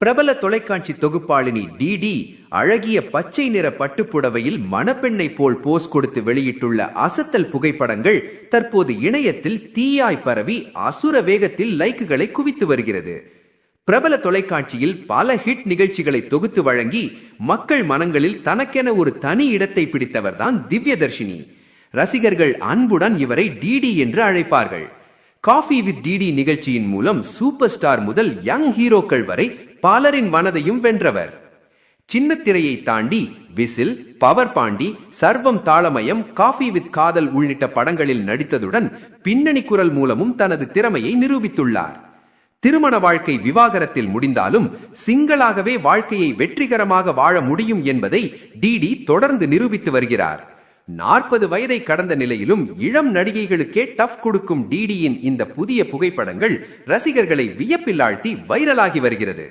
பிரபல தொலைக்காட்சி தொகுப்பாளினி டிடி அழகிய பச்சை நிற பட்டுப்புடவையில் மணப்பெண்ணை போல் போஸ் கொடுத்து வெளியிட்டுள்ள அசத்தல் புகைப்படங்கள் தற்போது இணையத்தில் தீயாய் பரவி அசுர வேகத்தில் லைக்குகளை குவித்து வருகிறது. பிரபல தொலைக்காட்சியில் பல ஹிட் நிகழ்ச்சிகளை தொகுத்து வழங்கி மக்கள் மனங்களில் தனக்கென ஒரு தனி இடத்தை பிடித்தவர்தான் திவ்யதர்ஷினி. ரசிகர்கள் அன்புடன் இவரை டிடி என்று அழைப்பார்கள். காஃபி வித் டிடி நிகழ்ச்சியின் மூலம் சூப்பர் ஸ்டார் முதல் யங் ஹீரோக்கள் வரை பலரின் மனதையும் வென்றவர். சின்ன திரையை தாண்டி விசில், பவர் பாண்டி, சர்வம் தாளமயம், காஃபி வித் காதல் உள்ளிட்ட படங்களில் நடித்ததுடன் பின்னணி குரல் மூலமும் தனது திறமையை நிரூபித்துள்ளார். திருமண வாழ்க்கை விவாகரத்தில் முடிந்தாலும் சிங்களாகவே வாழ்க்கையை வெற்றிகரமாக வாழ முடியும் என்பதை டிடி தொடர்ந்து நிரூபித்து வருகிறார். 40 வயதை கடந்த நிலையிலும் இளம் நடிகைகளுக்கே டஃப் கொடுக்கும் டிடியின் இந்த புதிய புகைப்படங்கள் ரசிகர்களை வியப்பில் ஆழ்த்தி வைரலாகி வருகிறது.